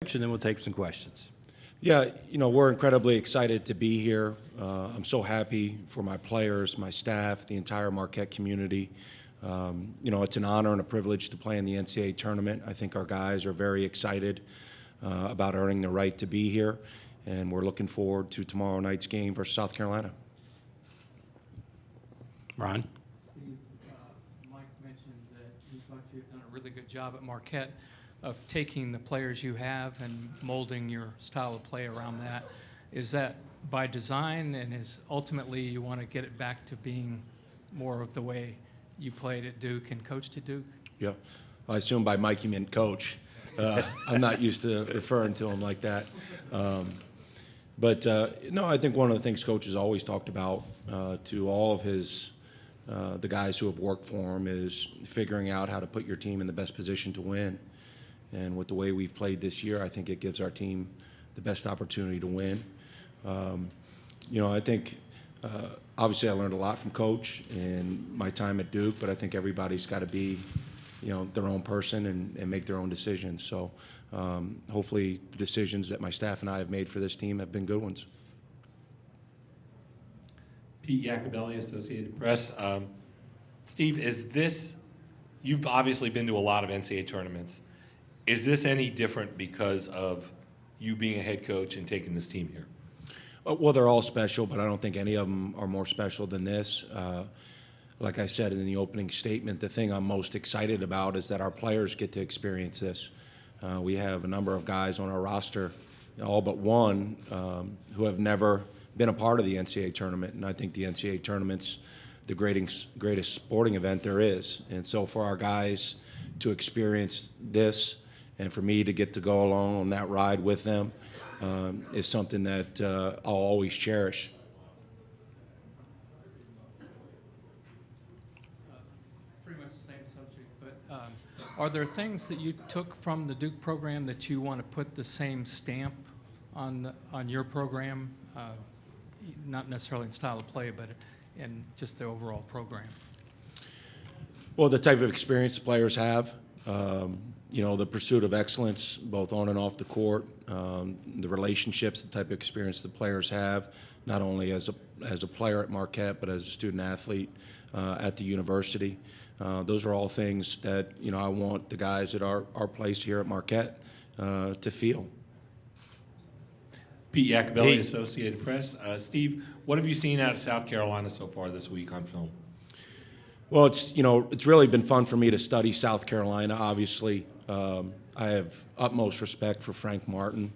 Coach, and then we'll take some questions. Yeah, we're incredibly excited to be here. I'm so happy for my players, my staff, the entire Marquette community. It's an honor and a privilege to play in the NCAA tournament. I think our guys are very excited about earning the right to be here, and we're looking forward to tomorrow night's game versus South Carolina. Ron? Steve, Mike mentioned that you thought you've done a really good job at Marquette of taking the players you have and molding your style of play around that. Is that by design, and is ultimately you want to get it back to being more of the way you played at Duke and coached at Duke? Yeah, I assume by Mike you meant coach. I'm not used to referring to him like that. But I think one of the things Coach has always talked about to all of the guys who have worked for him is figuring out how to put your team in the best position to win. And with the way we've played this year, I think it gives our team the best opportunity to win. I think obviously I learned a lot from Coach in my time at Duke, but I think everybody's got to be, their own person and make their own decisions. So hopefully the decisions that my staff and I have made for this team have been good ones. Pete Iacobelli, Associated Press. Steve, you've obviously been to a lot of NCAA tournaments. Is this any different because of you being a head coach and taking this team here? Well, they're all special, but I don't think any of them are more special than this. Like I said in the opening statement, the thing I'm most excited about is that our players get to experience this. We have a number of guys on our roster, all but one, who have never been a part of the NCAA tournament, and I think the NCAA tournament's the greatest sporting event there is. And so for our guys to experience this and for me to get to go along on that ride with them is something that I'll always cherish. Pretty much the same subject, but are there things that you took from the Duke program that you want to put the same stamp on your program, not necessarily in style of play, but in just the overall program? Well, the type of experience the players have, the pursuit of excellence, both on and off the court, the relationships, the type of experience the players have, not only as a player at Marquette, but as a student athlete at the university. Those are all things that, I want the guys at our place here at Marquette to feel. Pete Iacobelli, Associated Press. Steve, what have you seen out of South Carolina so far this week on film? Well, it's really been fun for me to study South Carolina. Obviously, I have utmost respect for Frank Martin,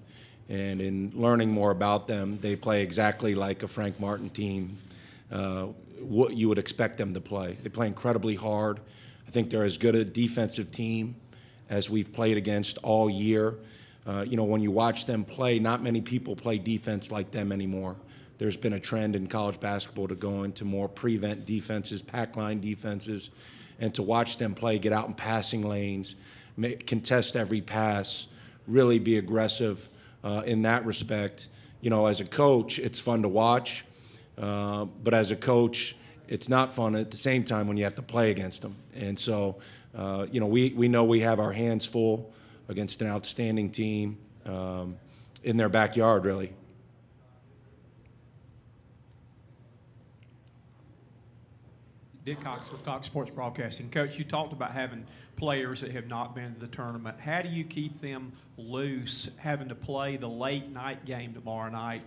and in learning more about them, they play exactly like a Frank Martin team, what you would expect them to play. They play incredibly hard. I think they're as good a defensive team as we've played against all year. When you watch them play, not many people play defense like them anymore. There's been a trend in college basketball to go into more prevent defenses, pack line defenses, and to watch them play, get out in passing lanes, contest every pass, really be aggressive in that respect. As a coach, it's fun to watch, but as a coach, it's not fun at the same time when you have to play against them. And so, we know we have our hands full against an outstanding team in their backyard, really. Dick Cox with Cox Sports Broadcasting. Coach, you talked about having players that have not been to the tournament. How do you keep them loose, having to play the late night game tomorrow night?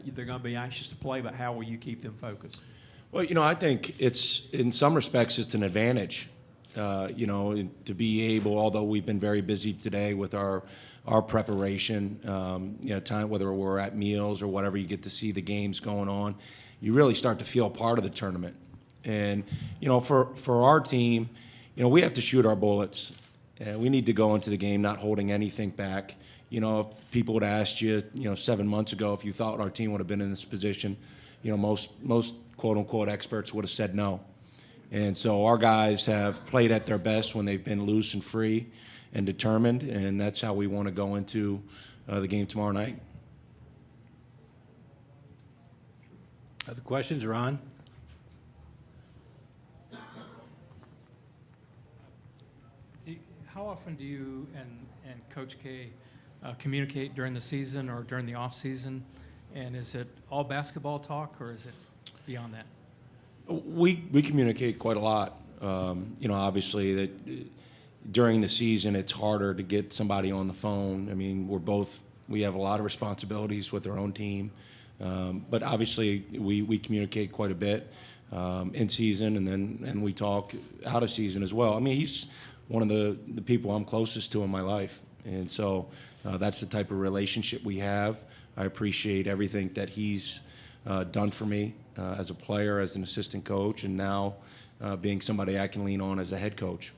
They're going to be anxious to play, but how will you keep them focused? Well, I think in some respects, it's an advantage, to be able, although we've been very busy today with our preparation, time, whether we're at meals or whatever, you get to see the games going on. You really start to feel part of the tournament. And, for our team, we have to shoot our bullets. And we need to go into the game not holding anything back. If people would have asked you, 7 months ago if you thought our team would have been in this position, most quote-unquote experts would have said no. And so our guys have played at their best when they've been loose and free and determined, and that's how we want to go into the game tomorrow night. Other questions, Ron? How often do you and Coach K communicate during the season or during the off season? And is it all basketball talk, or is it beyond that? We communicate quite a lot. You know, obviously that during the season it's harder to get somebody on the phone. I mean, we have a lot of responsibilities with our own team, but obviously we communicate quite a bit in season, and we talk out of season as well. I mean, he's one of the people I'm closest to in my life, and so that's the type of relationship we have. I appreciate everything that he's done for me as a player, as an assistant coach, and now being somebody I can lean on as a head coach.